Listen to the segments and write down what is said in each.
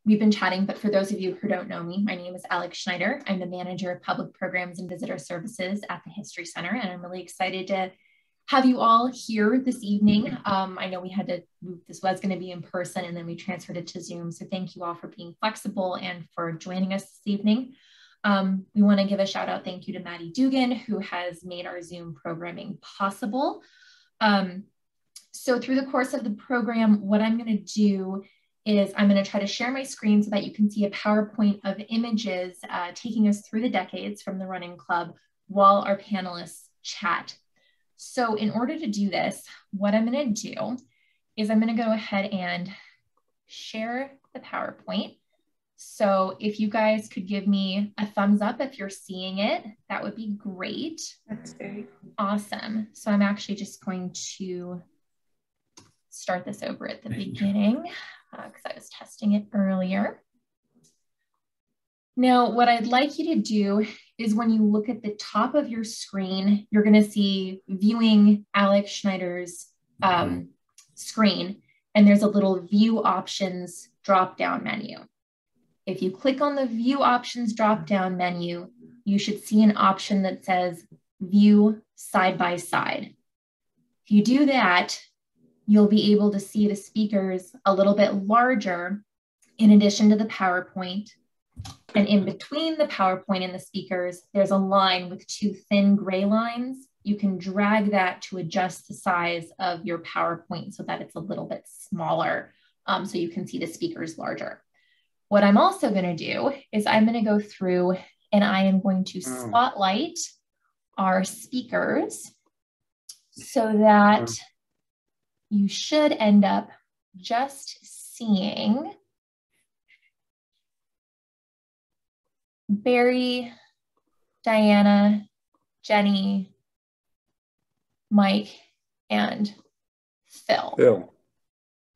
We've been chatting, but for those of you who don't know me, my name is Alex Schneider. I'm the manager of public programs and visitor services at the History Center, and I'm really excited to have you all here this evening. I know we had to move, this was going to be in person, and then we transferred it to Zoom. So thank you all for being flexible and for joining us this evening. We want to give a shout out thank you to Maddie Dugan, who has made our Zoom programming possible. So through the course of the program, what I'm going to do is I'm going to try to share my screen so that you can see a PowerPoint of images taking us through the decades from the Running Club while our panelists chat. So in order to do this, what I'm going to do is I'm going to go ahead and share the PowerPoint. So if you guys could give me a thumbs up if you're seeing it, that would be great. That's very cool. Awesome. So I'm actually just going to start this over at the beginning because I was testing it earlier. Now, what I'd like you to do is when you look at the top of your screen, you're going to see viewing Alex Schneider's screen, and there's a little view options drop-down menu. If you click on the view options drop-down menu, you should see an option that says view side by side. If you do that, you'll be able to see the speakers a little bit larger in addition to the PowerPoint. And in between the PowerPoint and the speakers, there's a line with two thin gray lines. You can drag that to adjust the size of your PowerPoint so that it's a little bit smaller, so you can see the speakers larger. What I'm also going to do is I'm going to go through and I am going to spotlight our speakers so that you should end up just seeing Barry, Diana, Jenny, Mike, and Phil.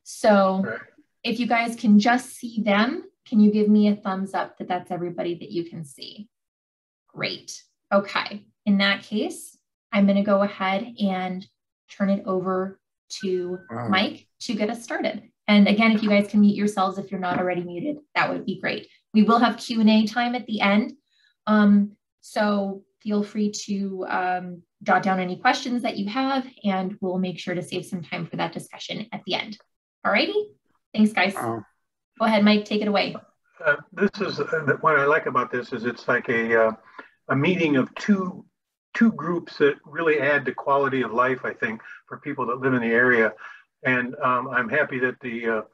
So if you guys can just see them, can you give me a thumbs up that that's everybody that you can see? Great. Okay. In that case, I'm going to go ahead and turn it over to Mike to get us started. And again, if you guys can mute yourselves if you're not already muted, that would be great. We will have Q&A time at the end. So feel free to jot down any questions that you have, and we'll make sure to save some time for that discussion at the end. All righty. Thanks, guys. Go ahead, Mike, take it away. This is what I like about this is it's like a meeting of two groups that really add to quality of life, I think, for people that live in the area. And I'm happy that the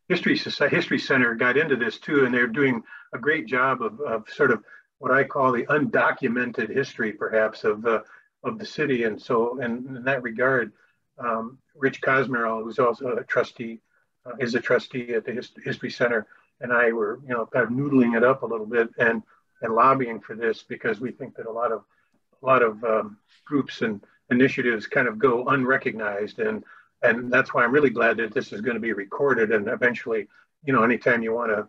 History Center got into this too, and they're doing a great job of sort of what I call the undocumented history, perhaps, of the city. And so, in that regard, Rich Cosmerell, who's also a trustee, is a trustee at the History Center, and I were, kind of noodling it up a little bit and lobbying for this because we think that a lot of groups and initiatives kind of go unrecognized, and that's why I'm really glad that this is going to be recorded, and eventually, anytime you want to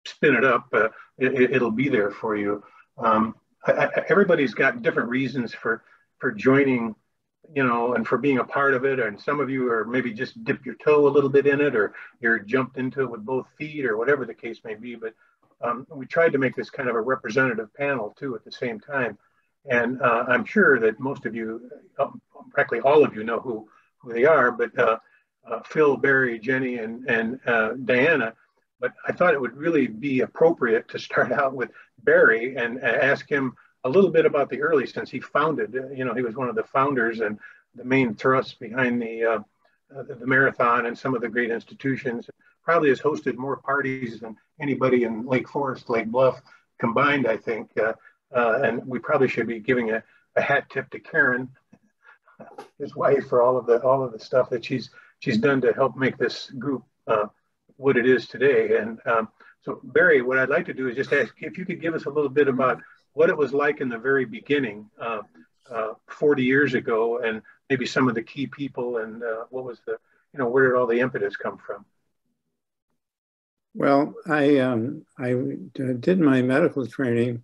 spin it up, it'll be there for you. Everybody's got different reasons for joining, and for being a part of it. And some of you are maybe just dip your toe a little bit in it, or you're jumped into it with both feet, or whatever the case may be. But we tried to make this kind of a representative panel too at the same time. And I'm sure that most of you, practically all of you, know who they are, but Phil, Barry, Jenny, and Diana. But I thought it would really be appropriate to start out with Barry and ask him a little bit about the early, since he founded, he was one of the founders and the main thrust behind the marathon and some of the great institutions. Probably has hosted more parties than anybody in Lake Forest, Lake Bluff combined, I think. And we probably should be giving a hat tip to Karen, his wife, for all of the stuff that she's done to help make this group what it is today. And so Barry, what I'd like to do is just ask if you could give us a little bit about what it was like in the very beginning, 40 years ago, and maybe some of the key people, and what was the, where did all the impetus come from? Well, I did my medical training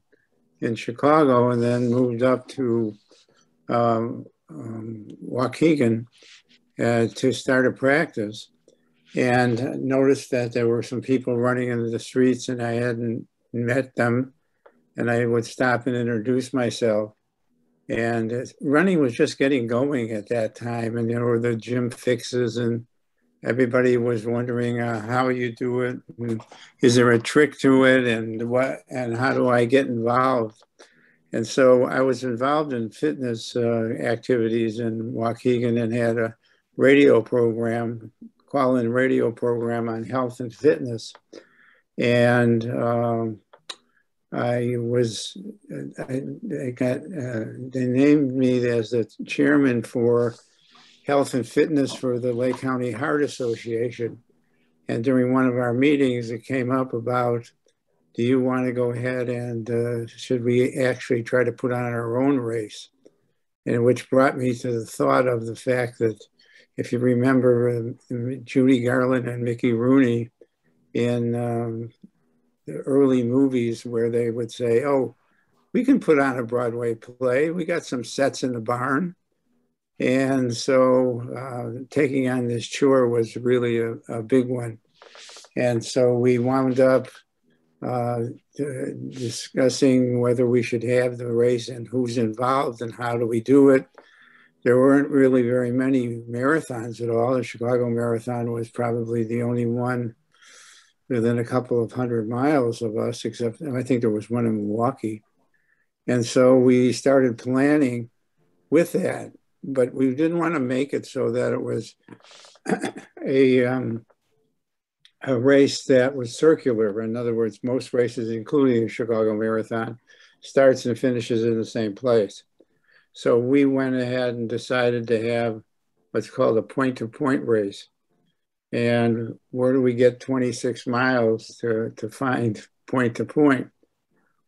in Chicago and then moved up to Waukegan to start a practice. and noticed that there were some people running into the streets and I hadn't met them. And I would stop and introduce myself. And running was just getting going at that time. And there were the gym fixes and everybody was wondering how you do it. And is there a trick to it? And what, and how do I get involved? And so I was involved in fitness activities in Waukegan and had a radio program, call-in radio program on health and fitness. And they named me as the chairman for health and fitness for the Lake County Heart Association. And during one of our meetings, it came up about, do you want to go ahead and should we actually try to put on our own race? And which brought me to the thought of the fact that if you remember Judy Garland and Mickey Rooney in the early movies where they would say, oh, we can put on a Broadway play. We got some sets in the barn. And so taking on this chore was really a big one. And so we wound up discussing whether we should have the race and who's involved and how do we do it. There weren't really very many marathons at all. The Chicago Marathon was probably the only one within a couple of 100 miles of us, except I think there was one in Milwaukee. And so we started planning with that, but we didn't want to make it so that it was a race that was circular. In other words, most races, including the Chicago Marathon, starts and finishes in the same place. So we went ahead and decided to have what's called a point-to-point race. And where do we get 26 miles to find point to point?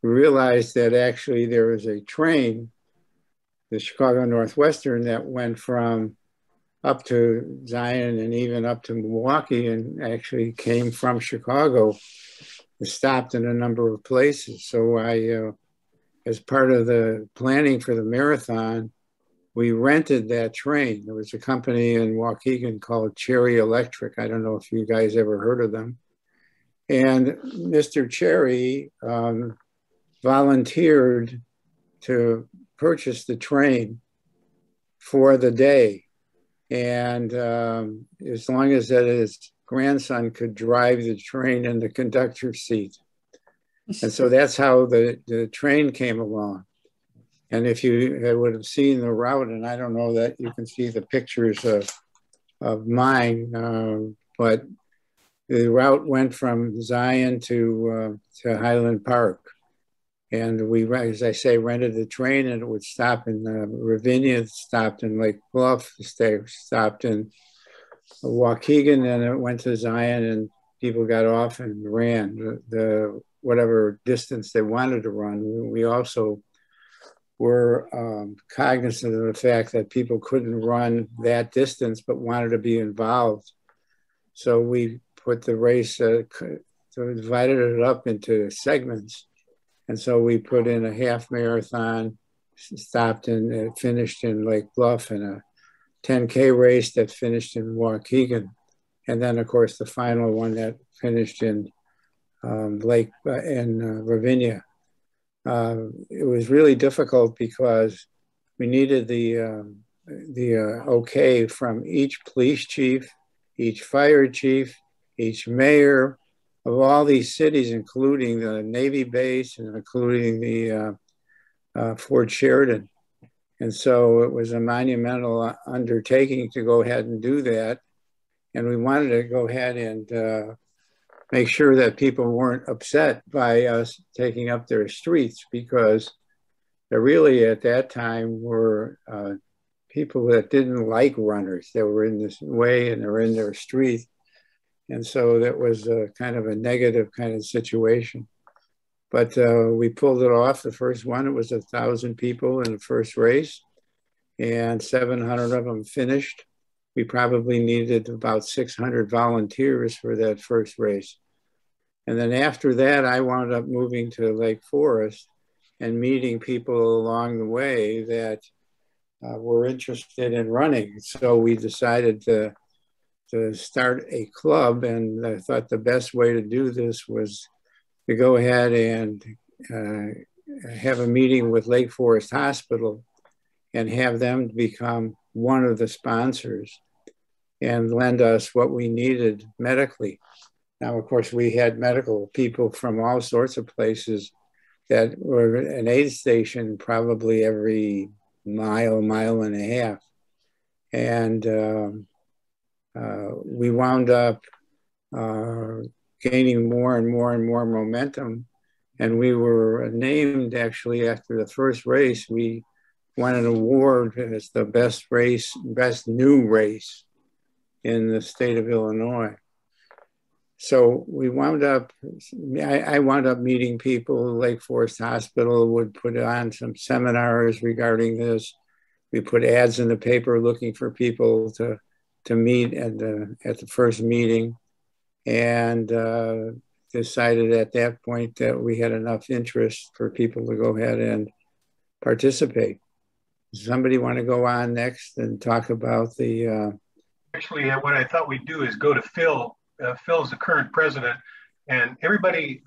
We realized that actually there was a train, the Chicago Northwestern, that went from up to Zion and even up to Milwaukee and actually came from Chicago and stopped in a number of places. So I, as part of the planning for the marathon, we rented that train. There was a company in Waukegan called Cherry Electric. I don't know if you guys ever heard of them. And Mr. Cherry volunteered to purchase the train for the day. And as long as that his grandson could drive the train in the conductor's seat. And so that's how the train came along. And if you would have seen the route, and I don't know that you can see the pictures of mine, but the route went from Zion to Highland Park. And we, as I say, rented the train, and it would stop in Ravinia, stopped in Lake Bluff, stopped in Waukegan, and it went to Zion, and people got off and ran the whatever distance they wanted to run. We also were cognizant of the fact that people couldn't run that distance but wanted to be involved. So we put the race, divided it up into segments. And so we put in a half marathon, stopped and finished in Lake Bluff, and a 10K race that finished in Waukegan. And then, of course, the final one that finished in Ravinia. It was really difficult because we needed the okay from each police chief, each fire chief, each mayor of all these cities, including the Navy base and including the Fort Sheridan. And so it was a monumental undertaking to go ahead and do that. And we wanted to go ahead and make sure that people weren't upset by us taking up their streets, because there really at that time were people that didn't like runners. They were in this way and they're in their street. And so that was kind of a negative kind of situation. But we pulled it off. The first one, it was 1,000 people in the first race, and 700 of them finished. We probably needed about 600 volunteers for that first race. And then after that, I wound up moving to Lake Forest and meeting people along the way that were interested in running. So we decided to to start a club, and I thought the best way to do this was to go ahead and have a meeting with Lake Forest Hospital and have them become one of the sponsors and lend us what we needed medically. Now, of course, we had medical people from all sorts of places that were an aid station probably every mile, mile and a half. And we wound up gaining more and more and more momentum. And we were named, actually, after the first race, we won an award as the best new race in the state of Illinois. So we wound up, I wound up meeting people. Lake Forest Hospital would put on some seminars regarding this. We put ads in the paper looking for people to meet at the first meeting, and decided at that point that we had enough interest for people to go ahead and participate. Does somebody want to go on next and talk about the... Actually, what I thought we'd do is go to Phil. Phil's the current president, and everybody,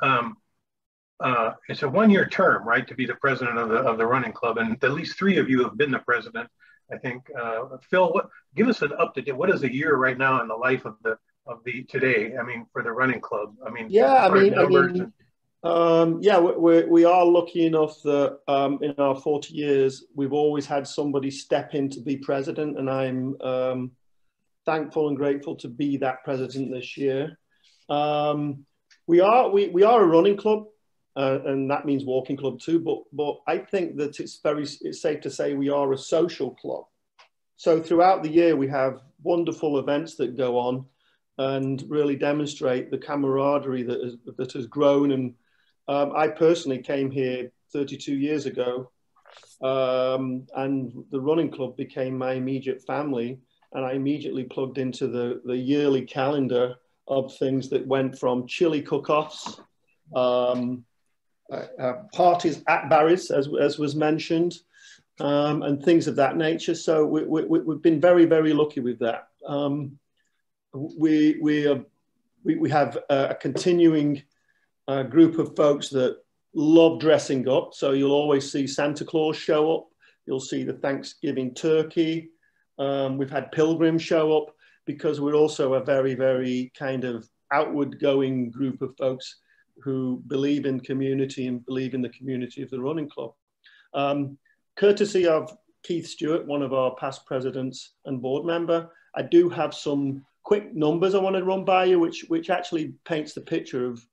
it's a one-year term, right, to be the president of the running club, and at least 3 of you have been the president, I think. Phil, give us an up-to-date. What is a year right now in the life of the today? I mean, for the running club. I mean, yeah, we are lucky enough that in our 40 years we've always had somebody step in to be president, and I'm thankful and grateful to be that president this year. We are a running club, and that means walking club too. But I think that it's safe to say we are a social club. So throughout the year we have wonderful events that go on and really demonstrate the camaraderie that has grown. And I personally came here 32 years ago, and the running club became my immediate family. And I immediately plugged into the yearly calendar of things that went from chili cook-offs, parties at Barry's, as was mentioned, and things of that nature. So we've been very, very lucky with that. We have a continuing group of folks that love dressing up. So you'll always see Santa Claus show up. You'll see the Thanksgiving turkey. We've had pilgrims show up, because we're also a very, very kind of outward going group of folks who believe in community and believe in the community of the running club. Courtesy of Keith Stewart, one of our past presidents and board member, I do have some quick numbers I want to run by you, which actually paints the picture of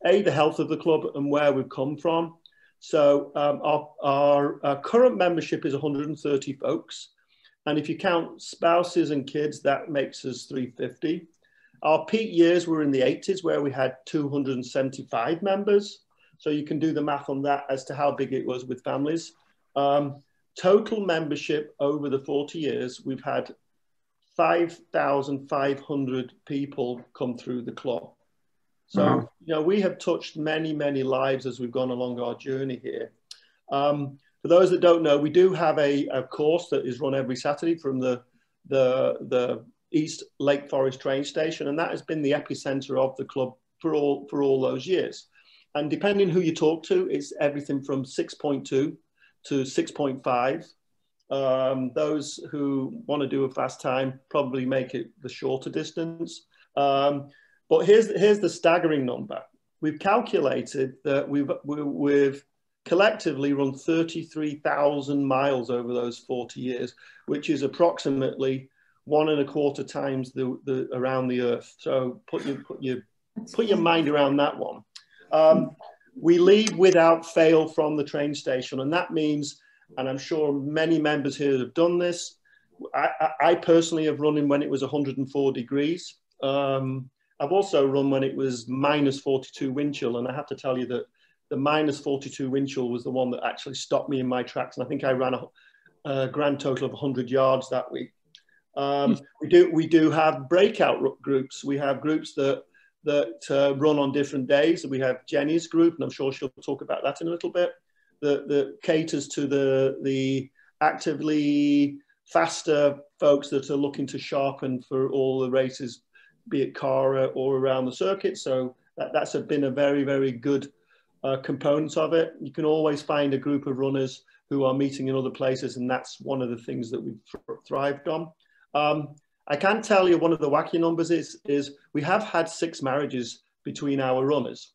the health of the club and where we've come from. So our current membership is 130 folks. And if you count spouses and kids, that makes us 350. Our peak years were in the 80s, where we had 275 members. So you can do the math on that as to how big it was with families. Total membership over the 40 years, we've had 5,500 people come through the club. So, you know, we have touched many, many lives as we've gone along our journey here. For those that don't know, we do have a course that is run every Saturday from the East Lake Forest train station, and that has been the epicenter of the club for all those years. And depending who you talk to, it's everything from 6.2 to 6.5. Those who want to do a fast time probably make it the shorter distance. But here's the staggering number. We've calculated that we've collectively run 33,000 miles over those 40 years, which is approximately 1.25 times the around the earth. So put your mind around that one. We leave without fail from the train station, and that means, and I'm sure many members here have done this, I personally have run in when it was 104 degrees. I've also run when it was minus 42 wind chill, and I have to tell you that the minus 42 wind chill was the one that actually stopped me in my tracks. And I think I ran a grand total of 100 yards that week. We do have breakout groups. We have groups that run on different days. We have Jenny's group, and I'm sure she'll talk about that in a little bit, that caters to the actively faster folks that are looking to sharpen for all the races, be it Cara or around the circuit. So that's been a very, very good component of it. You can always find a group of runners who are meeting in other places, and that's one of the things that we've thrived on. I can tell you one of the wacky numbers is we have had 6 marriages between our runners.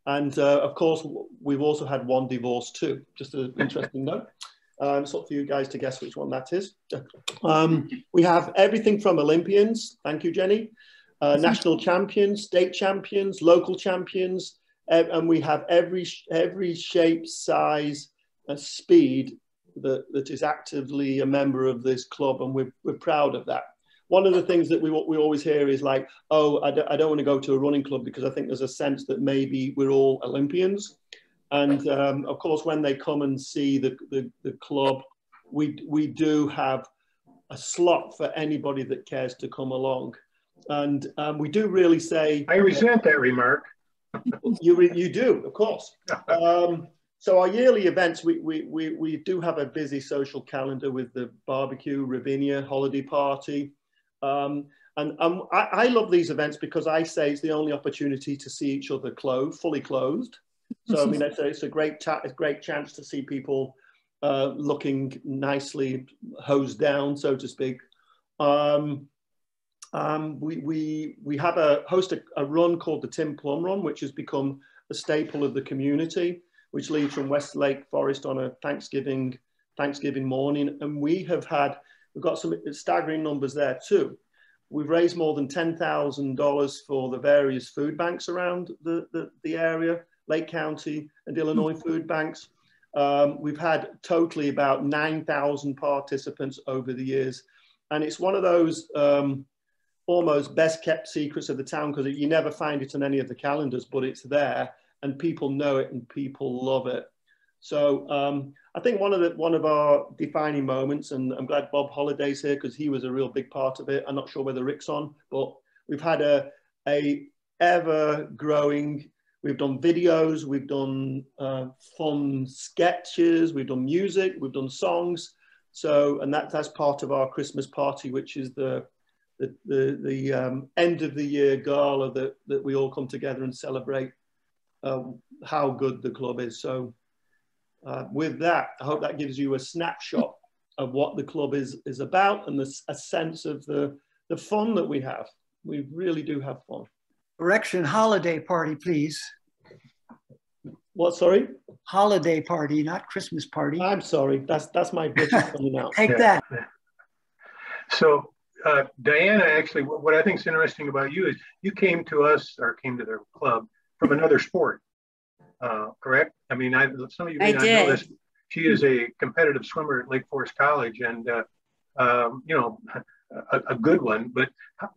And of course, we've also had 1 divorce too, just an interesting note. It's up for you guys to guess which one that is. We have everything from Olympians, thank you, Jenny, national champions, state champions, local champions, and we have every shape, size, and speed that is actively a member of this club, and we're proud of that. One of the things that we always hear is like, oh, I don't want to go to a running club because I think there's a sense that maybe we're all Olympians. And of course, when they come and see the club, we do have a slot for anybody that cares to come along. And we do really say... I resent that remark. You do, of course. So our yearly events, we do have a busy social calendar with the barbecue, Ravinia, holiday party. And I love these events because I say it's the only opportunity to see each other fully clothed. So I mean, it's a great chance to see people looking nicely hosed down, so to speak. We host a run called the Tim Plum Run, which has become a staple of the community, which leads from Westlake Forest on a Thanksgiving morning, and we've got some staggering numbers there too. We've raised more than $10,000 for the various food banks around the area, Lake County and Illinois food banks. We've had totally about 9,000 participants over the years. And it's one of those almost best kept secrets of the town because you never find it on any of the calendars, but it's there and people know it and people love it. So I think one of our defining moments, and I'm glad Bob Holliday's here because he was a real big part of it. I'm not sure whether Rick's on, but we've had a ever growing. We've done videos, we've done fun sketches, we've done music, we've done songs. So, and that's part of our Christmas party, which is the end of the year gala that we all come together and celebrate how good the club is. So with that, I hope that gives you a snapshot of what the club is about and a sense of the fun that we have. We really do have fun. Correction, holiday party, please. What, sorry? Holiday party, not Christmas party. I'm sorry, that's my British coming out. Take that. So Diana, actually, what I think is interesting about you is you came to us, or came to the club, from another sport, correct? I mean, some of you may not know this. She is a competitive swimmer at Lake Forest College, and you know, a good one. But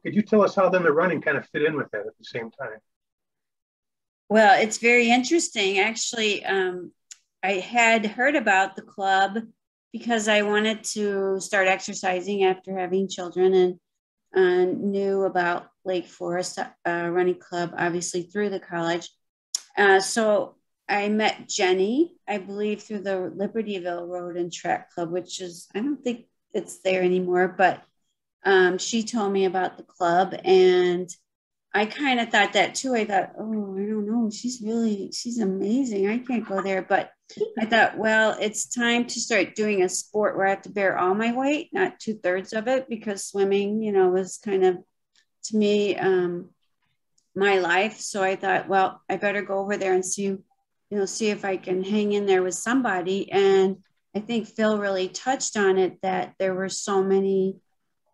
could you tell us how then the running kind of fit in with that at the same time? Well, it's very interesting. Actually, I had heard about the club because I wanted to start exercising after having children, and knew about Lake Forest Running Club, obviously through the college. So I met Jenny, I believe, through the Libertyville Road and Track Club, which is, I don't think it's there anymore, but she told me about the club, and I kind of thought that too. I thought, oh, I don't know. She's amazing. I can't go there. But I thought, well, it's time to start doing a sport where I have to bear all my weight, not 2/3 of it, because swimming, you know, was kind of, to me, my life. So I thought, well, I better go over there and see if I can hang in there with somebody. And I think Phil really touched on it, that there were so many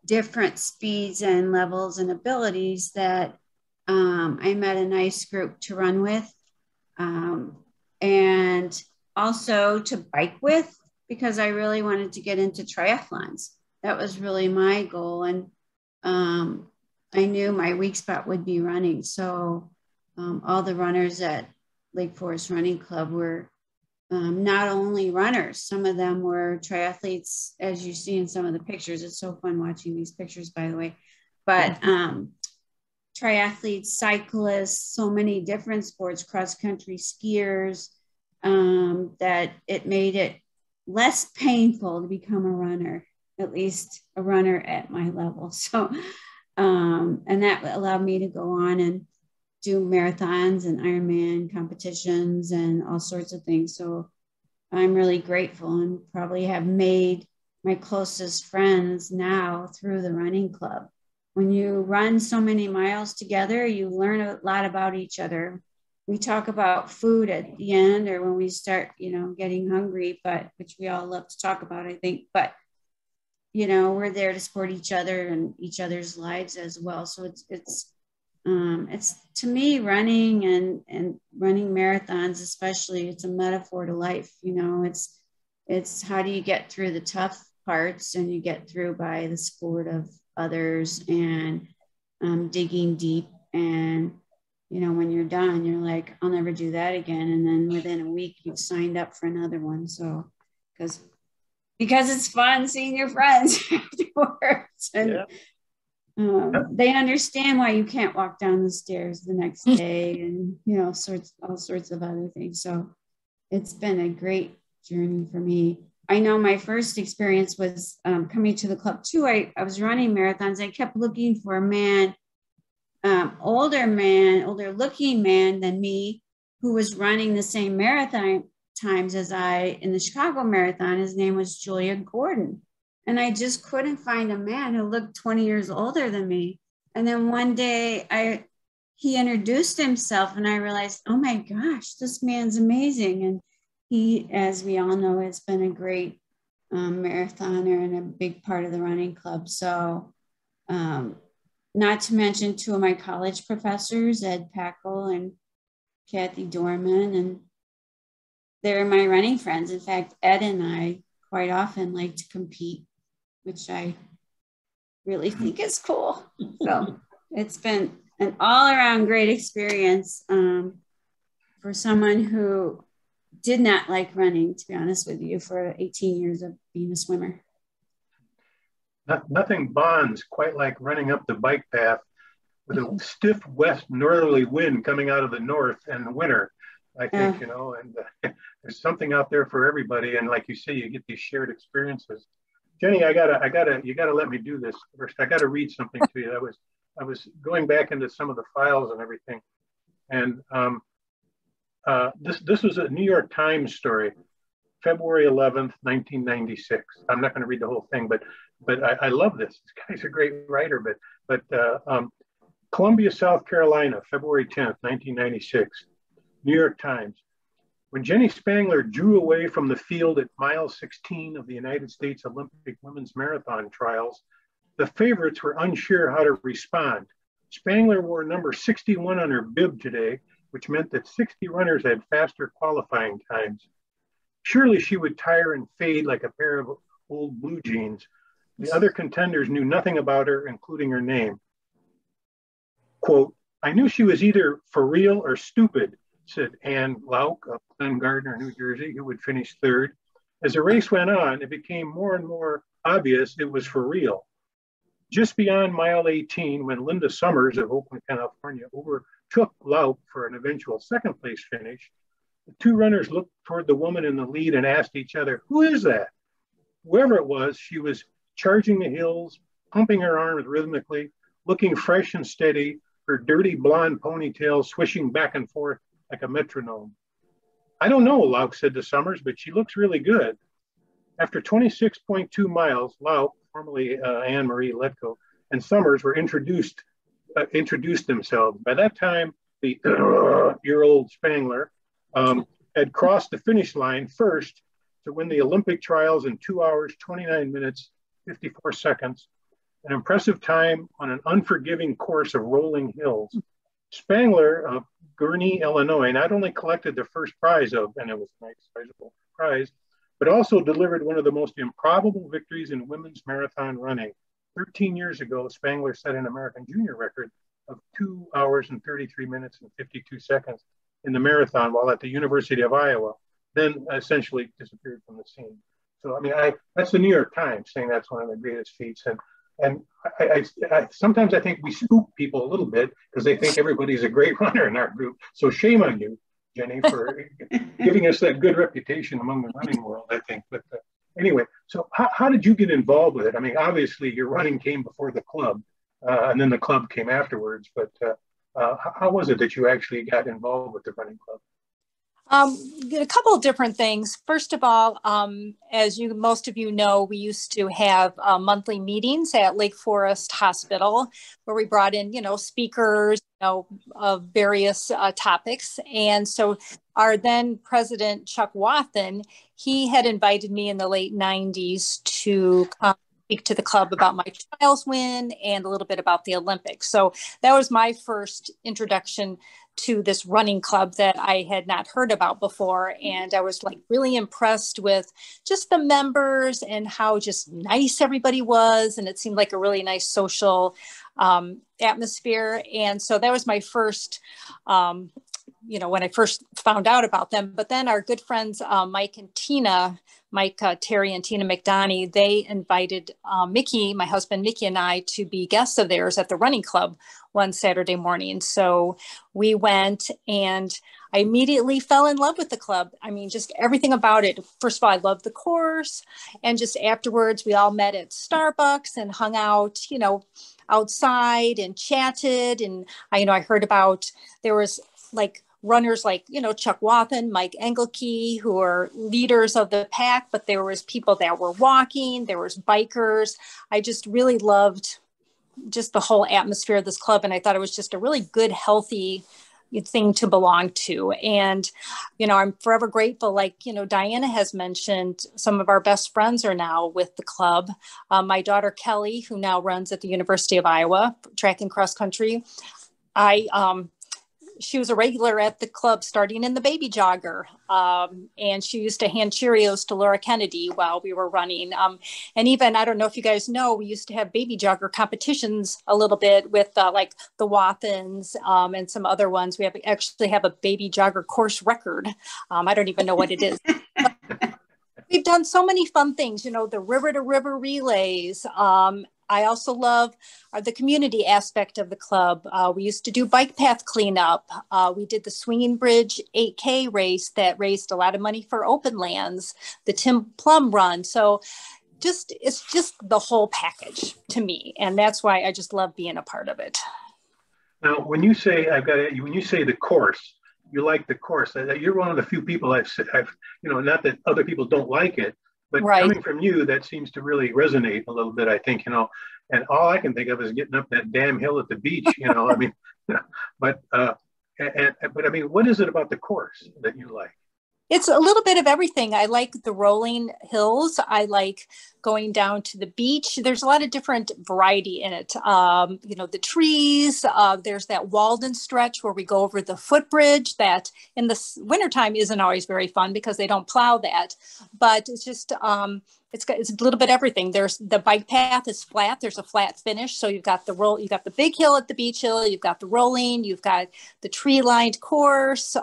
different speeds and levels and abilities that I met a nice group to run with, and also to bike with, because I really wanted to get into triathlons. That was really my goal. And I knew my weak spot would be running. So all the runners at Lake Forest Running Club were not only runners, some of them were triathletes, as you see in some of the pictures. It's so fun watching these pictures, by the way. But triathletes, cyclists, so many different sports, cross-country skiers, that it made it less painful to become a runner. at least a runner at my level. So, and that allowed me to go on and do marathons and Ironman competitions and all sorts of things. So I'm really grateful, and probably have made my closest friends now through the running club. When you run so many miles together, you learn a lot about each other. We talk about food at the end, or when we start, getting hungry, but which we all love to talk about, I think, but we're there to support each other and each other's lives as well. So it's to me, running and running marathons, especially, it's a metaphor to life. It's how do you get through the tough parts, and you get through by the support of others and digging deep. And, when you're done, you're like, I'll never do that again. And then within a week, you've signed up for another one. So, because it's fun seeing your friends afterwards. And they understand why you can't walk down the stairs the next day, and, all sorts of other things. So it's been a great journey for me. I know my first experience was coming to the club too. I was running marathons. I kept looking for a man, older looking man than me, who was running the same marathon times as I in the Chicago Marathon. His name was Julia Gordon. And I just couldn't find a man who looked 20 years older than me. And then one day he introduced himself, and I realized, oh my gosh, this man's amazing. And he, as we all know, has been a great marathoner and a big part of the running club. So not to mention two of my college professors, Ed Packel and Kathy Dorman, and they're my running friends. In fact, Ed and I quite often like to compete, which I really think is cool. So it's been an all-around great experience for someone who did not like running, to be honest with you, for 18 years of being a swimmer. Nothing bonds quite like running up the bike path with a stiff west northerly wind coming out of the north in the winter, I think, and there's something out there for everybody. And like you say, you get these shared experiences. Jenny, you gotta let me do this first. I gotta read something to you. I was going back into some of the files and everything. And this was a New York Times story, February 11th, 1996. I'm not going to read the whole thing, but I love this. This guy's a great writer. But Columbia, South Carolina, February 10th, 1996. New York Times. When Jenny Spangler drew away from the field at mile 16 of the United States Olympic women's marathon trials, the favorites were unsure how to respond. Spangler wore number 61 on her bib today, which meant that 60 runners had faster qualifying times. Surely she would tire and fade like a pair of old blue jeans. The other contenders knew nothing about her, including her name. Quote, I knew she was either for real or stupid, said Ann Lauk of Glen Gardner, New Jersey, who would finish third. As the race went on, it became more and more obvious it was for real. Just beyond mile 18, when Linda Summers of Oakland, California, overtook Lauk for an eventual second place finish, the two runners looked toward the woman in the lead and asked each other, who is that? Whoever it was, she was charging the hills, pumping her arms rhythmically, looking fresh and steady, her dirty blonde ponytail swishing back and forth like a metronome. I don't know, Lauk said to Summers, but she looks really good. After 26.2 miles, Lauk, formerly Anne-Marie Letko, and Summers were introduced themselves. By that time, the year-old Spangler had crossed the finish line first to win the Olympic trials in 2 hours, 29 minutes, 54 seconds, an impressive time on an unforgiving course of rolling hills. Spangler of Gurnee, Illinois, not only collected the first prize and it was a nice sizable prize, but also delivered one of the most improbable victories in women's marathon running. 13 years ago, Spangler set an American junior record of 2 hours and 33 minutes and 52 seconds in the marathon while at the University of Iowa, then essentially disappeared from the scene. So, I mean, that's the New York Times saying that's one of the greatest feats. And I sometimes I think we spook people a little bit because they think everybody's a great runner in our group. So shame on you, Jenny, for giving us that good reputation among the running world, I think. But anyway, so how did you get involved with it? I mean, obviously your running came before the club, and then the club came afterwards, but how was it that you actually got involved with the running club? A couple of different things. First of all, as most of you know, we used to have monthly meetings at Lake Forest Hospital where we brought in, speakers, of various topics. And so our then president, Chuck Wathen, he had invited me in the late 90s to come speak to the club about my trials win and a little bit about the Olympics. So that was my first introduction to this running club that I had not heard about before. And I was like really impressed with just the members and how just nice everybody was. And it seemed like a really nice social atmosphere. And so that was my first, when I first found out about them. But then our good friends, Mike, Terry and Tina McDonough, they invited Mickey, my husband, Mickey and I to be guests of theirs at the running club one Saturday morning. So we went and I immediately fell in love with the club. I mean, just everything about it. First of all, I loved the course. And just afterwards, we all met at Starbucks and hung out, outside and chatted. And I heard about, there was like runners like, Chuck Wathen, Mike Engelke, who are leaders of the pack, but there was people that were walking, there was bikers. I just really loved just the whole atmosphere of this club. And I thought it was just a really good, healthy thing to belong to. And, I'm forever grateful. Like, Diana has mentioned, some of our best friends are now with the club. My daughter, Kelly, who now runs at the University of Iowa, track and cross country. She was a regular at the club starting in the baby jogger. And she used to hand Cheerios to Laura Kennedy while we were running. And even, I don't know if you guys know, we used to have baby jogger competitions a little bit with like the Wathens and some other ones. We actually have a baby jogger course record. I don't even know what it is. We've done so many fun things, the river to river relays. I also love the community aspect of the club. We used to do bike path cleanup. We did the Swinging Bridge 8K race that raised a lot of money for Open Lands, the Tim Plum Run. So it's just the whole package to me. And that's why I just love being a part of it. Now, when you say the course, you like the course. You're one of the few people I've not that other people don't like it, but right. Coming from you, that seems to really resonate a little bit, I think, and all I can think of is getting up that damn hill at the beach, I mean, but I mean, what is it about the course that you like? It's a little bit of everything. I like the rolling hills. I like going down to the beach. There's a lot of different variety in it. The trees, there's that Walden stretch where we go over the footbridge that in the wintertime isn't always very fun because they don't plow that, but it's just, it's a little bit everything. There's the bike path is flat. There's a flat finish. So you've got you've got the big hill at the beach hill. You've got the rolling, you've got the tree lined course.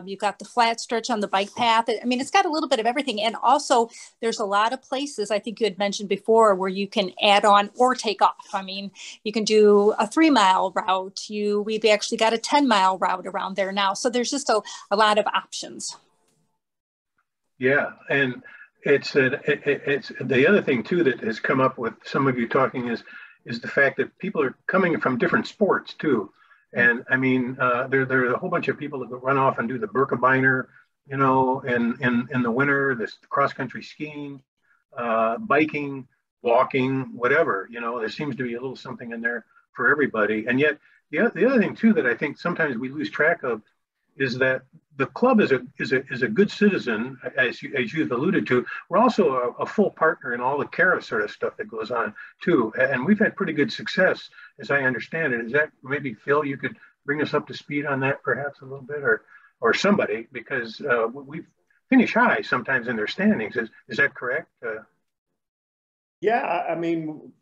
You've got the flat stretch on the bike path. I mean, it's got a little bit of everything. And also there's a lot of places, I think you had mentioned before, where you can add on or take off. I mean, you can do a 3-mile route. We've actually got a 10-mile route around there now. So there's just a lot of options. Yeah. And it's the other thing too that has come up with some of you talking is the fact that people are coming from different sports too. And I mean, there are a whole bunch of people that run off and do the Birkebeiner, in the winter, this cross-country skiing, biking, walking, whatever, there seems to be a little something in there for everybody. And yet the other thing too that I think sometimes we lose track of is that the club is a good citizen, as you've alluded to. We're also a full partner in all the CARA sort of stuff that goes on too, and we've had pretty good success, as I understand it. Is that maybe Phil? You could bring us up to speed on that, perhaps a little bit, or somebody, because we finish high sometimes in their standings. Is that correct? Yeah, I mean,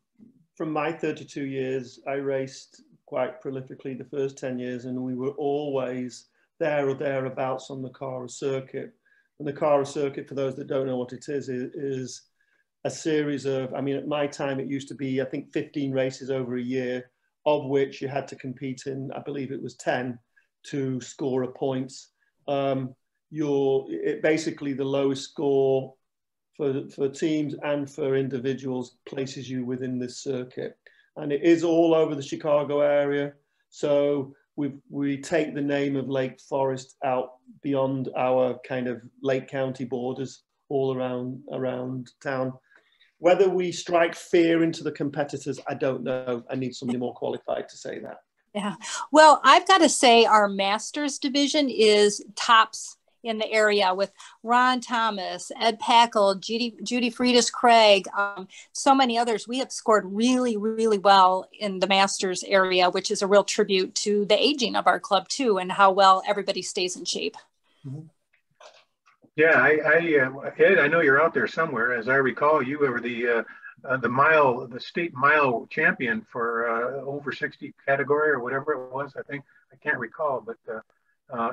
from my 32 years, I raced quite prolifically the first 10 years, and we were always there or thereabouts on the CARA circuit. And the CARA circuit, for those that don't know what it is a series of, I mean, at my time, it used to be, I think, 15 races over a year, of which you had to compete in, I believe it was 10 to score a points. Basically the lowest score for teams and for individuals, places you within this circuit. And it is all over the Chicago area. So we take the name of Lake Forest out beyond our kind of Lake County borders, all around town. Whether we strike fear into the competitors, I don't know. I need somebody more qualified to say that. Yeah. Well, I've got to say our Masters division is tops in the area with Ron Thomas, Ed Packel, Judy Friedis Craig, so many others. We have scored really, really well in the Masters area, which is a real tribute to the aging of our club too, and how well everybody stays in shape. Mm-hmm. Yeah, Ed, I know you're out there somewhere. As I recall, you were the state mile champion for over 60 category or whatever it was. I think, I can't recall, but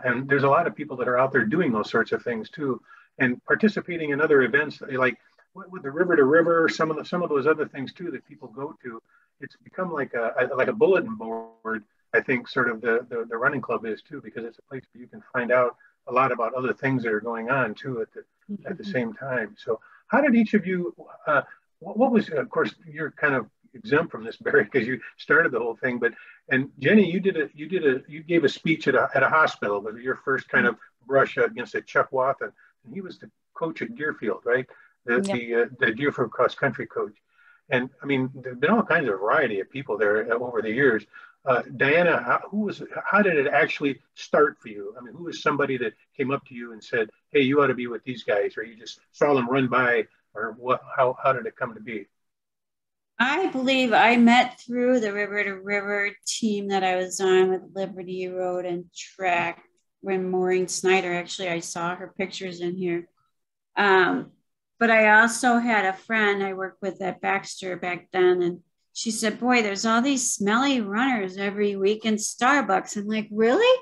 and there's a lot of people that are out there doing those sorts of things too, and participating in other events like with the river to river, some of those other things too that people go to. It's become like a bulletin board. I think sort of the running club is too, because it's a place where you can find out a lot about other things that are going on too at the same time. So how did each of you? What was, of course, you're kind of exempt from this, Barry, because you started the whole thing. And Jenny, you gave a speech at a hospital. It was your first kind of brush against Chuck Wathen, and he was the coach at Deerfield, right? The Deerfield cross country coach. And I mean, there's been all kinds of variety of people there over the years. Diana, how did it actually start for you? I mean, who was somebody that came up to you and said, "Hey, you ought to be with these guys," or you just saw them run by, or what? How did it come to be? I believe I met through the River to River team that I was on with Liberty Road and Track when Maureen Snyder, actually, I saw her pictures in here. But I also had a friend I worked with at Baxter back then, and she said, "Boy, there's all these smelly runners every week in Starbucks." I'm like, "Really?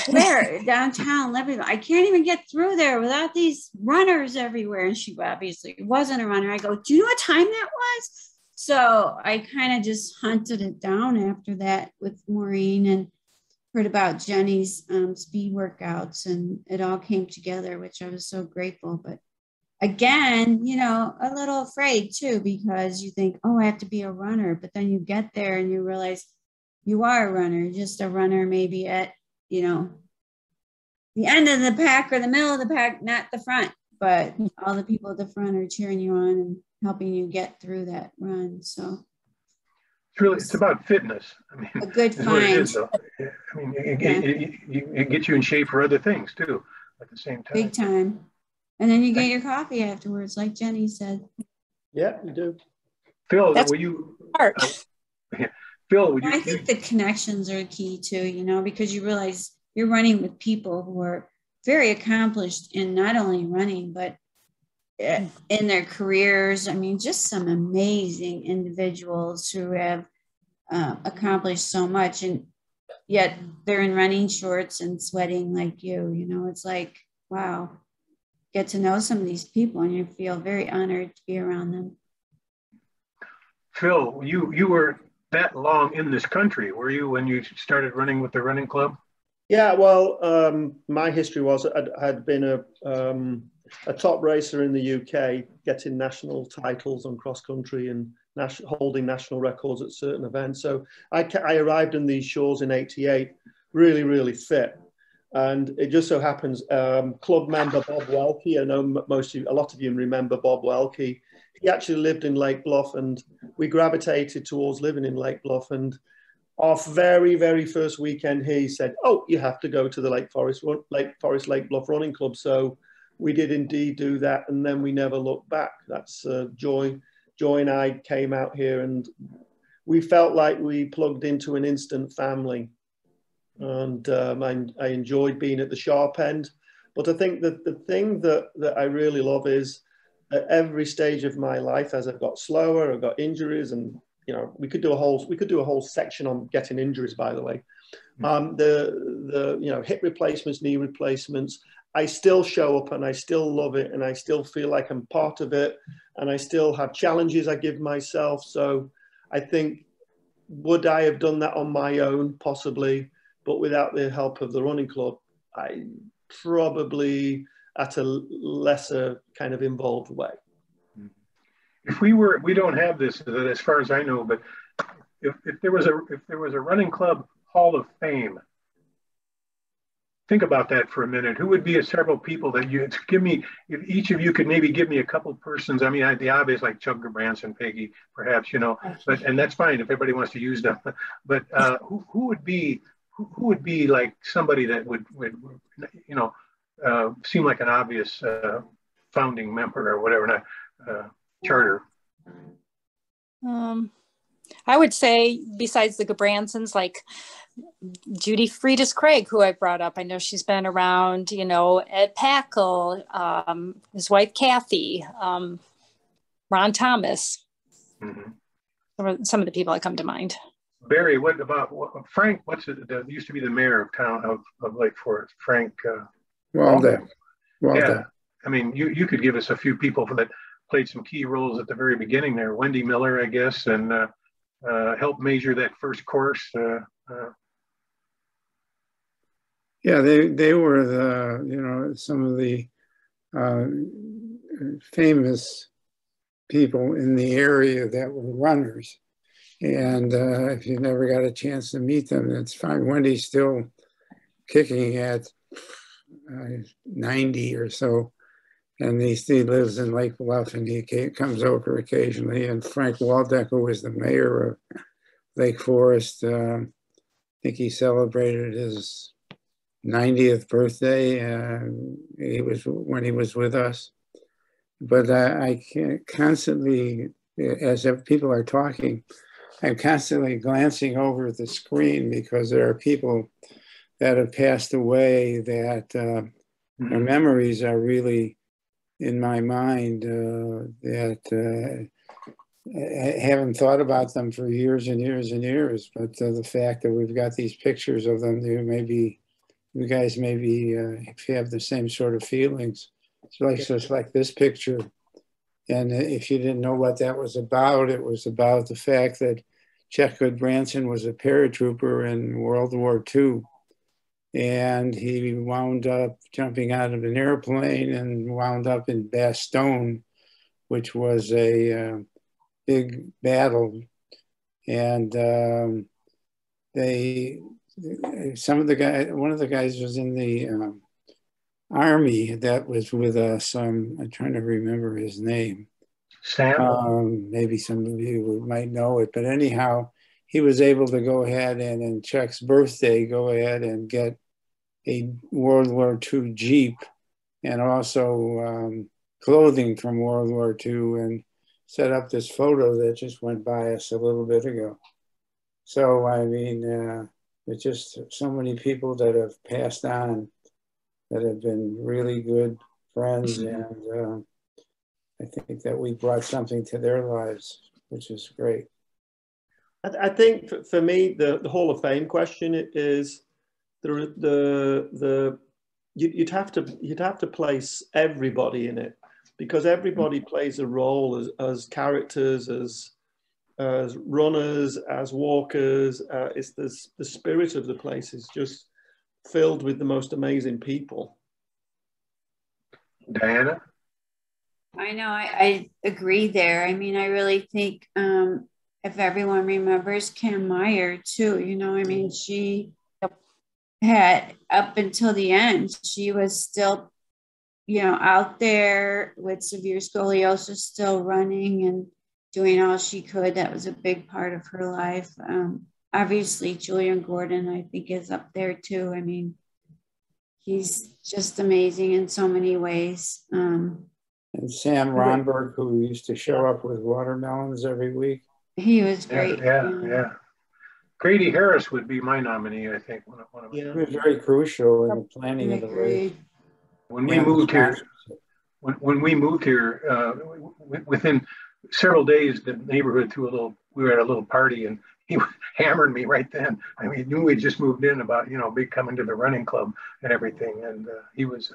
Where?" "Downtown Liberty. I can't even get through there without these runners everywhere." And she obviously wasn't a runner. I go, "Do you know what time that was?" So I kind of just hunted it down after that with Maureen and heard about Jenny's speed workouts, and it all came together, which I was so grateful. But again, you know, a little afraid too, because you think, "Oh, I have to be a runner." But then you get there and you realize you are a runner, just a runner maybe at, you know, the end of the pack or the middle of the pack, not the front, but all the people at the front are cheering you on and helping you get through that run. So it's about fitness. I mean, a good find. What it is, I mean, it gets you in shape for other things too at the same time. Big time. And then you get your coffee afterwards, like Jenny said. Yeah, you do. Phil, That's will you? Phil, would you? I think the connections are key too, you know, because you realize you're running with people who are very accomplished in not only running, but in their careers. I mean, just some amazing individuals who have accomplished so much, and yet they're in running shorts and sweating like you know, it's like, wow, get to know some of these people and you feel very honored to be around them. Phil, you were that long in this country, were you, when you started running with the running club? Yeah, well, my history was I'd been a top racer in the UK, getting national titles on cross country and holding national records at certain events. So I arrived in these shores in '88, really, really fit. And it just so happens, club member Bob Welke, I know a lot of you remember Bob Welke. He actually lived in Lake Bluff, and we gravitated towards living in Lake Bluff. And our very, very first weekend, he said, "Oh, you have to go to the Lake Forest Lake Bluff Running Club." So we did indeed do that, and then we never looked back. That's Joy and I came out here, and we felt like we plugged into an instant family. And I enjoyed being at the sharp end. But I think that the thing that I really love is at every stage of my life, as I've got slower, I've got injuries, and you know, we could do a whole section on getting injuries, by the way. The you know, hip replacements, knee replacements, I still show up and I still love it, and I still feel like I'm part of it, and I still have challenges I give myself. So I think, would I have done that on my own? Possibly, but without the help of the running club, I probably at a lesser kind of involved way. If we don't have this as far as I know, but if there was a running club Hall of Fame, think about that for a minute. Who would be several people that you give me? If each of you could maybe give me a couple persons. I mean, the obvious like Chuck Branson, Peggy, perhaps, you know. But and that's fine if everybody wants to use them. But who would be like somebody that would you know seem like an obvious founding member or whatever, not charter. I would say besides the Gabransons, like Judy Friedis Craig, who I brought up. I know she's been around, you know, Ed Packel, his wife Kathy, Ron Thomas. Mm-hmm. Some of the people that come to mind. Barry, what about Frank? Used to be the mayor of town of Lake Forest. Frank Waldecko. Yeah, I mean, you could give us a few people that played some key roles at the very beginning there. Wendy Miller, I guess, and helped measure that first course. Yeah, they were the, you know, some of the famous people in the area that were runners. And if you never got a chance to meet them, that's fine. Wendy's still kicking at 90 or so. And he lives in Lake Bluff, and he comes over occasionally. And Frank Waldecko was the mayor of Lake Forest. I think he celebrated his 90th birthday. When he was with us. But I can't constantly, as people are talking, I'm constantly glancing over the screen because there are people that have passed away that their memories are really in my mind that I haven't thought about them for years and years and years. But the fact that we've got these pictures of them, you guys maybe have the same sort of feelings. It's just like this picture. And if you didn't know what that was about, it was about the fact that Chuck Branson was a paratrooper in World War II. And he wound up jumping out of an airplane and wound up in Bastogne, which was a big battle. And one of the guys was in the Army that was with us. I'm trying to remember his name. Sam? Maybe some of you might know it, but anyhow, he was able to go ahead and in Chuck's birthday, go ahead and get a World War II Jeep and also clothing from World War II, and set up this photo that just went by us a little bit ago. So, I mean, it's just so many people that have passed on that have been really good friends, and I think that we brought something to their lives, which is great. I think for me, the Hall of Fame question is you'd have to place everybody in it, because everybody plays a role as characters, as runners, as walkers. It's the spirit of the place is just filled with the most amazing people. Diana? I know, I agree there. I mean, I really think if everyone remembers Kim Meyer too, you know, I mean, she had, up until the end, she was still, you know, out there with severe scoliosis, still running and doing all she could. That was a big part of her life. Obviously, Julian Gordon, I think, is up there too. I mean, he's just amazing in so many ways. And Sam Ronberg, who used to show up with watermelons every week. He was great. Yeah. Grady Harris would be my nominee, I think. He was very crucial in the planning of the race. When we moved here, within several days, the neighborhood we were at a little party, and he hammered me right then. I mean, he knew we just moved in about, you know, coming to the running club and everything. And he was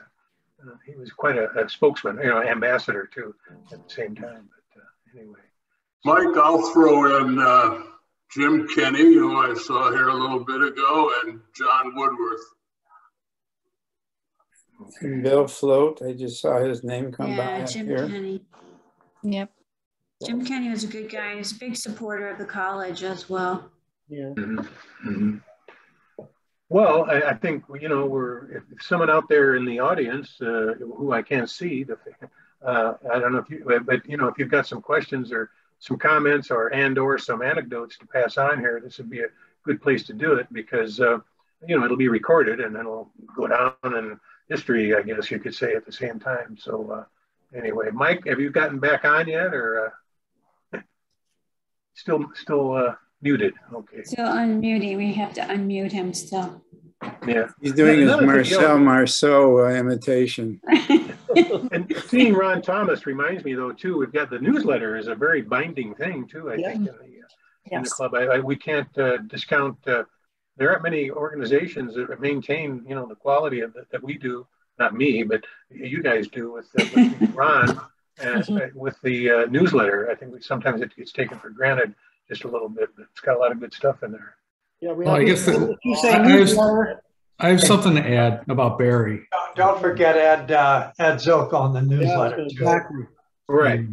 quite a spokesman, you know, ambassador too, at the same time. But anyway. Mike, I'll throw in Jim Kenny, who I saw here a little bit ago, and John Woodworth. And Bill Float, I just saw his name come by Jim here. Kenny. Yep. Jim Kenny was a good guy. He's a big supporter of the college as well. Yeah. Well, I think, you know, if someone out there in the audience who I can't see, I don't know if you, but you know, if you've got some questions or some comments or some anecdotes to pass on here, this would be a good place to do it because, you know, it'll be recorded and then it'll go down in history, I guess you could say at the same time. So anyway, Mike, have you gotten back on yet or still muted? Okay. Still unmuting. We have to unmute him still. Yeah. He's doing his Marcel Marceau imitation. And seeing Ron Thomas reminds me, though, too, we've got the newsletter is a very binding thing, too, I think, in the club. We can't discount, there aren't many organizations that maintain, you know, the quality of that we do, not me, but you guys do with Ron and with the newsletter. I think sometimes it gets taken for granted just a little bit, but it's got a lot of good stuff in there. Yeah, I guess I have something to add about Barry. Don't forget add Zook on the newsletter. Yeah, exactly. Right.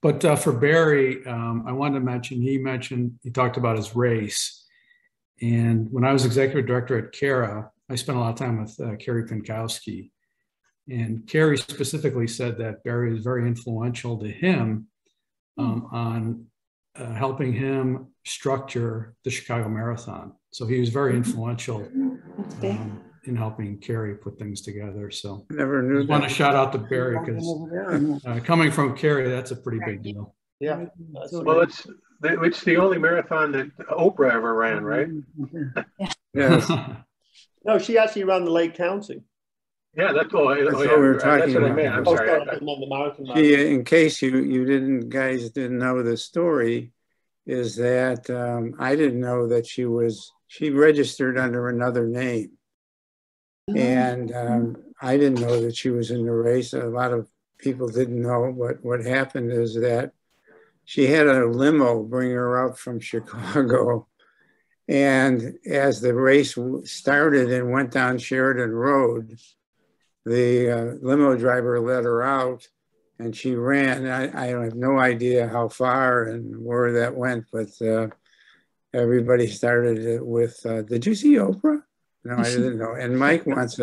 But for Barry, I wanted to mention, he talked about his race. And when I was executive director at CARA, I spent a lot of time with Carrie Pinkowski. And Carrie specifically said that Barry was very influential to him on helping him structure the Chicago Marathon. So he was very influential in helping Carrie put things together. So Never knew. I want to shout out to Barry because coming from Carrie, that's a pretty big deal. Yeah. Well, it's the only marathon that Oprah ever ran, right? Yes. No, she actually ran the Lake County. Yeah, that's what we were talking what I about. meant. I'm sorry. In case you guys didn't know the story, is that I didn't know that she registered under another name. And I didn't know that she was in the race. A lot of people didn't know. What happened is that she had a limo bring her up from Chicago. And as the race started and went down Sheridan Road, the limo driver let her out and she ran. I have no idea how far and where that went, but everybody started it with, did you see Oprah? No, I didn't know. And Mike Mike's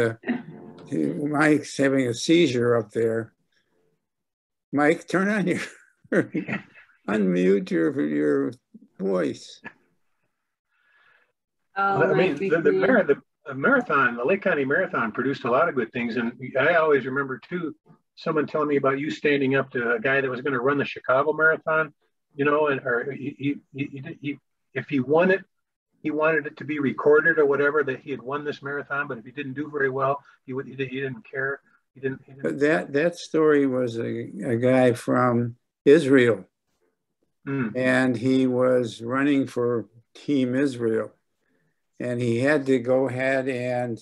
having a seizure up there. Mike, turn on unmute your voice. Oh, I mean, the marathon, the Lake County Marathon produced a lot of good things. And I always remember, too, someone telling me about you standing up to a guy that was going to run the Chicago Marathon, you know, if he won it, he wanted it to be recorded or whatever, that he had won this marathon, but if he didn't do very well, he didn't care. He didn't. But that story was a guy from Israel. And he was running for Team Israel. And he had to go ahead and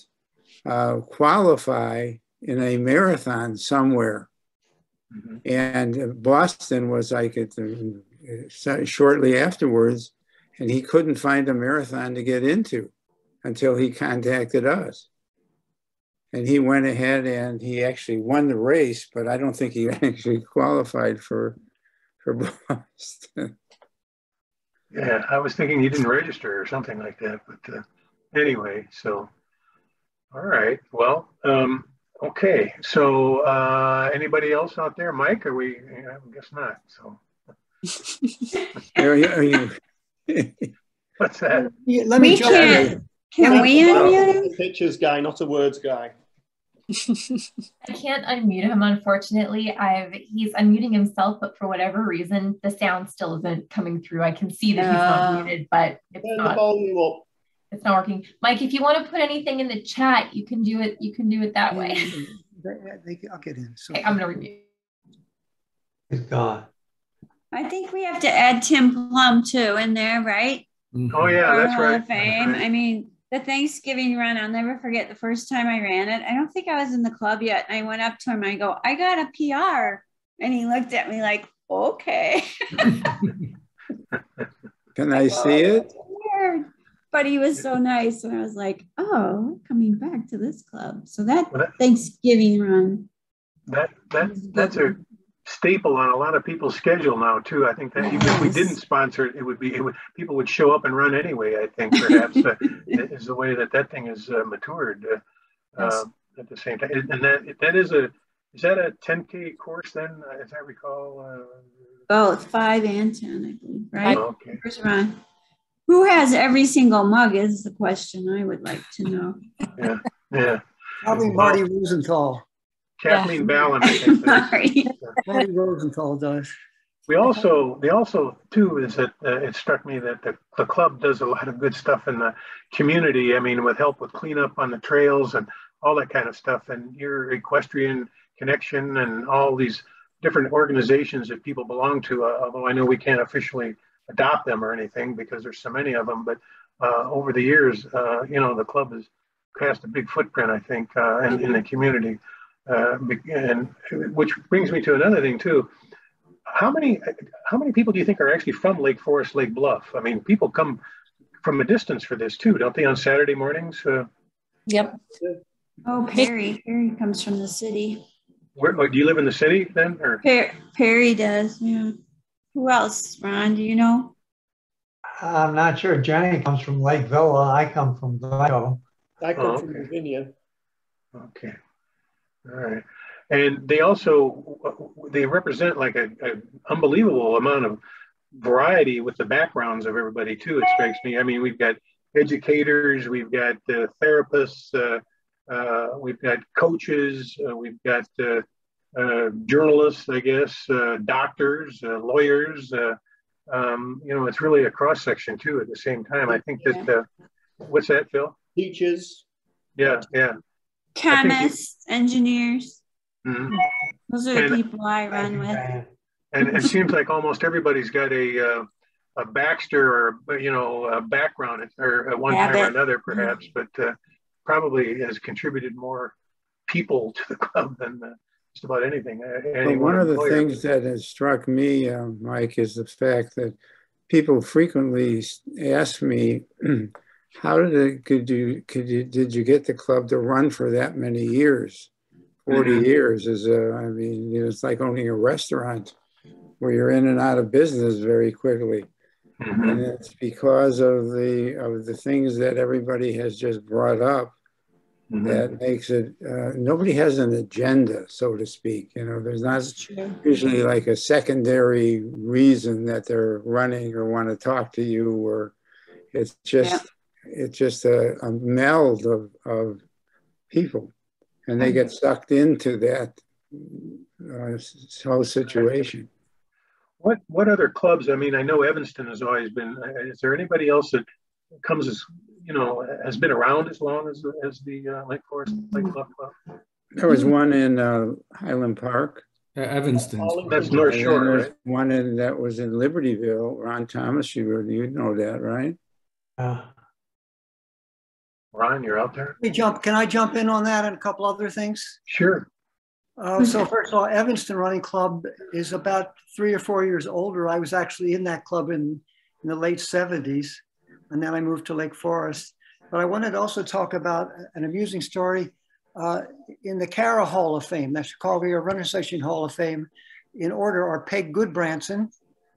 qualify in a marathon somewhere. And Boston was like shortly afterwards, and he couldn't find a marathon to get into until he contacted us. And he went ahead and he actually won the race, but I don't think he actually qualified for Boston. Yeah, I was thinking he didn't register or something like that. But anyway, so, all right. Well, okay. So anybody else out there? Mike, are we? I guess not. So. Are you? What's that? Let me jump in. Can we unmute him? A pictures guy, not a words guy. I can't unmute him, unfortunately. He's unmuting himself, but for whatever reason, the sound still isn't coming through. I can see that he's not muted, but it's not working. Mike, if you want to put anything in the chat, you can do it. You can do it that way. I'll get in. So okay, I'm gonna review. Good God. I think we have to add Tim Plum too in there, right? Oh yeah, that's right. Hall of Fame. Right. I mean, the Thanksgiving run, I'll never forget the first time I ran it. I don't think I was in the club yet. And I went up to him, I go, I got a PR. And he looked at me like, okay. Can I see it? Weird. But he was so nice. And I was like, oh, we're coming back to this club. So that Thanksgiving run. That's staple on a lot of people's schedule now too. I think that even if we didn't sponsor it, people would show up and run anyway. I think perhaps is the way that thing is matured at the same time. And is that a 10K course then, as I recall? Both 5 and 10, I believe. Right? Oh, okay. Where's Ron? Who has every single mug is the question I would like to know. Yeah. Probably Marty Rosenthal. Kathleen Ballin, I think. Sorry. Marty Rosenthal does. They also too is that it struck me that the club does a lot of good stuff in the community. I mean, with help with cleanup on the trails and all that kind of stuff. And your Equestrian Connection and all these different organizations that people belong to. Although I know we can't officially adopt them or anything because there's so many of them. But over the years, the club has cast a big footprint, I think, in the community. And which brings me to another thing too. How many people do you think are actually from Lake Forest, Lake Bluff? I mean, people come from a distance for this too, don't they, on Saturday mornings? Yep. Oh, Perry. Perry comes from the city. Where do you live in the city then? Or Perry does, yeah. Who else, Ron? Do you know? I'm not sure. Jenny comes from Lake Villa. I come from Waldecko. I come from Virginia. Okay. All right. And they represent like an unbelievable amount of variety with the backgrounds of everybody too, it strikes me. I mean, we've got educators, we've got therapists, we've got coaches, we've got journalists, I guess, doctors, lawyers. It's really a cross section too at the same time. I think that, what's that, Phil? Teachers. Yeah. Chemists, engineers. Mm-hmm. Those are the people I run with. And it seems like almost everybody's got a Baxter or a background or at one time or another, perhaps, but probably has contributed more people to the club than just about anything. But one of the things that has struck me, Mike, is the fact that people frequently ask me, "How did you get the club to run for that many years? 40 years is it's like owning a restaurant where you're in and out of business very quickly." And it's because of the things that everybody has just brought up that makes it, nobody has an agenda, so to speak. There's not usually like a secondary reason that they're running or want to talk to you, or it's just a meld of people, and they get sucked into that whole situation. What other clubs? I mean, I know Evanston has always been. Is there anybody else that comes as has been around as long as the Lake Forest Lake Bluff Club? There was one in Highland Park. Evanston. That's North Shore, right? One that was in Libertyville. Ron Thomas, you know that, right? Ron, you're out there. Can I jump in on that and a couple other things? Sure. So first of all, Evanston Running Club is about 3 or 4 years older. I was actually in that club in the late 70s, and then I moved to Lake Forest. But I wanted to also talk about an amusing story in the CARA Hall of Fame, that's Chicago Runner Association Hall of Fame. In order are Peg Goodbranson,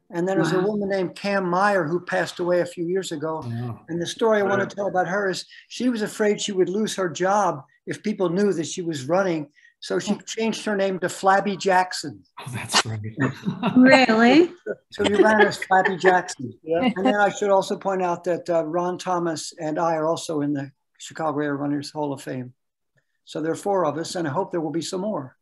and then there's a woman named Cam Meyer who passed away a few years ago. And the story I want to tell about her is she was afraid she would lose her job if people knew that she was running. So she changed her name to Flabby Jackson. Oh, that's right. Really? So you ran as Flabby Jackson. And then I should also point out that Ron Thomas and I are also in the Chicago Area Runners Hall of Fame. So there are 4 of us, and I hope there will be some more.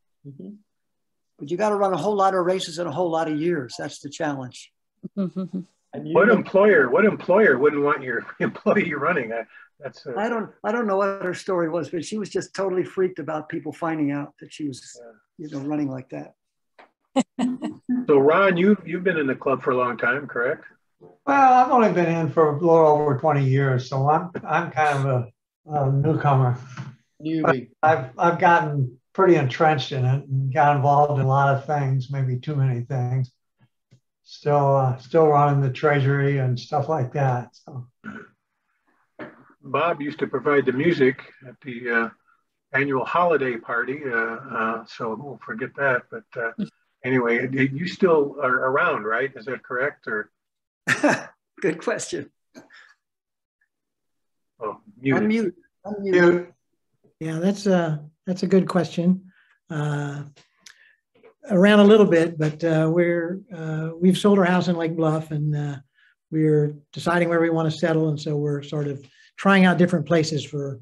But you got to run a whole lot of races in a whole lot of years. That's the challenge. What employer wouldn't want your employee running? I don't know what her story was, but she was just totally freaked about people finding out that she was, running like that. So Ron, you've been in the club for a long time, correct? Well, I've only been in for a little over 20 years, so I'm kind of a newcomer. Newbie. I've gotten pretty entrenched in it and got involved in a lot of things, maybe too many things. Still running the treasury and stuff like that. So. Bob used to provide the music at the annual holiday party, so we'll forget that. But anyway, you still are around, right? Is that correct? Or Good question. oh, muted. Unmute. Yeah, that's a good question. Around a little bit, but we've sold our house in Lake Bluff, and we're deciding where we want to settle, and so we're sort of trying out different places for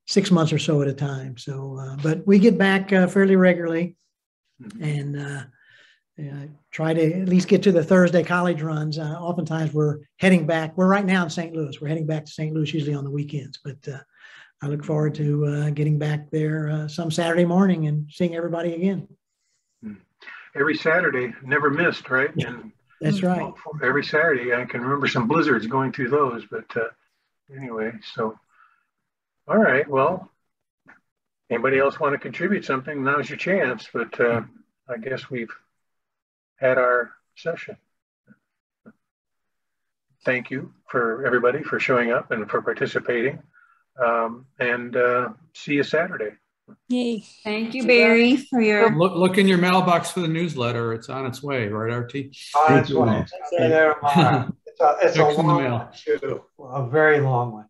6 months or so at a time. So, but we get back fairly regularly, and try to at least get to the Thursday college runs. Oftentimes we're heading back. We're right now in St. Louis. We're heading back to St. Louis usually on the weekends, but I look forward to getting back there some Saturday morning and seeing everybody again. Every Saturday, never missed, right? And that's right. Every Saturday, I can remember some blizzards going through those, but anyway, so, all right, well, anybody else want to contribute something? Now's your chance, but I guess we've had our session. Thank you for everybody for showing up and for participating, and see you Saturday. Yay. Thank you, Barry, for your... Look in your mailbox for the newsletter. It's on its way, right, RT? On its way. It's a long one, too. A very long one.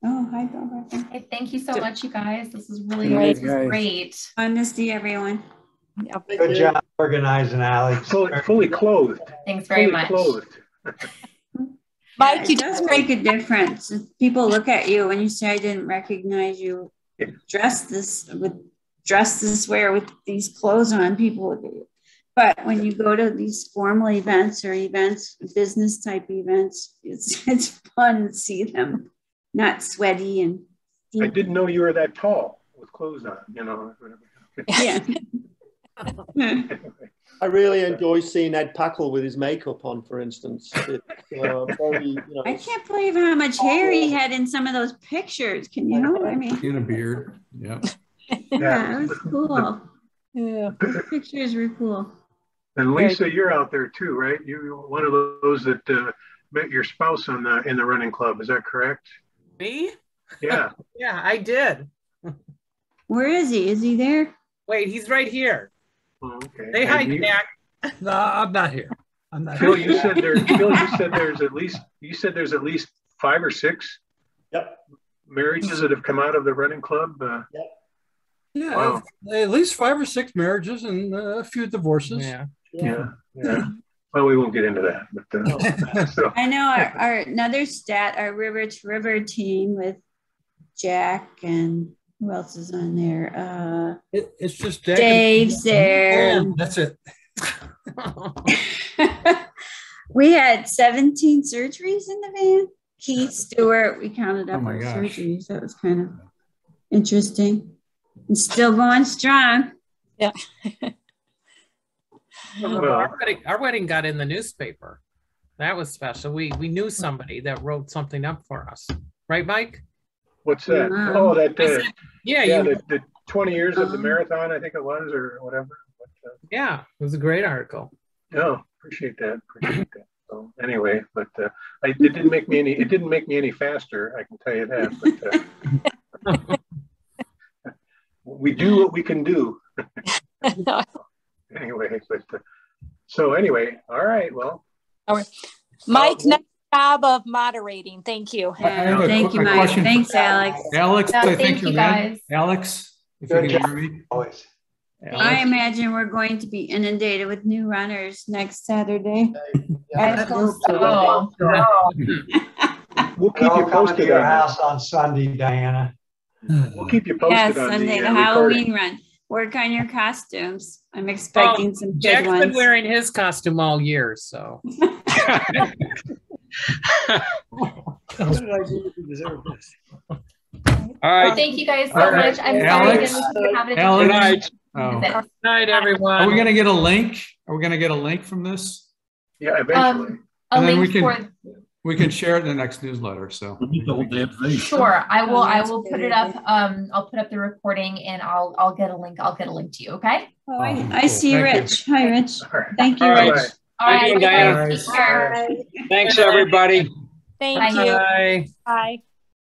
Oh, hi, Bill. Hey, thank you so much, you guys. This is really great. Fun to see everyone. Good job organizing, Alex. Fully clothed. Thanks very much. Clothed. Mike, it does make a difference. If people look at you and you say, I didn't recognize you dressed this way with these clothes on, people look at you. But when you go to these formal events or events, business type events, it's fun to see them not sweaty and I didn't know you were that tall with clothes on, you know. Yeah. I really enjoy seeing Ed Packle with his makeup on, for instance. It's very, you know, I can't believe how much hair he had in some of those pictures. Can you? I mean, in a beard. Yeah. Yeah, it was cool. Yeah, the pictures were cool. And Lisa, you're out there too, right? You're one of those that met your spouse in the running club. Is that correct? Me? Yeah. Yeah, I did. Where is he? Is he there? Wait, he's right here. Oh, okay. Say hi, Jack. No, I'm not here. I'm not Phil, here. you said there's at least 5 or 6 marriages that have come out of the running club. Yeah, wow. At least 5 or 6 marriages and a few divorces. Yeah. Well, we won't get into that, but so. I know our another stat, our River to River team with Jack and who else is on there? It's just Dave's there. And that's it. We had 17 surgeries in the van. Keith Stewart, we counted up our surgeries. That was kind of interesting. And still going strong. Yeah. Well, our wedding got in the newspaper. That was special. We knew somebody that wrote something up for us. Right, Mike? What's that? Oh, that the 20 years of the marathon, I think it was, or whatever. But, yeah, it was a great article. No, appreciate that. So anyway, but it didn't make me any faster. I can tell you that. But we do what we can do. Anyway, but so anyway, all right. Well, all right, Mike. Nice job of moderating. Thank you. Thank you, Mike. Thanks, Alex. Alex, I think you're guys. Alex, if you can hear me. Always. I imagine we're going to be inundated with new runners next Saturday. I hope so. We'll keep you posted to your house on Sunday, Diana. We'll keep you posted on Sunday, the Halloween run. Work on your costumes. I'm expecting some good Jack's ones. been wearing his costume all year, so. What did I do to deserve this? All right. Well, thank you guys so much. I'm sorry again we couldn't have it. Alex. Good night, everyone. Are we going to get a link? Are we going to get a link from this? Yeah, eventually. A link we can share it in the next newsletter. So sure, I will put it up. I'll put up the recording and I'll get a link. I'll get a link to you. Okay. Oh, I see Rich. Hi, Rich. Thank you, Rich. All right. Diana. Take care. Thanks, everybody. Thank you. Bye. Bye.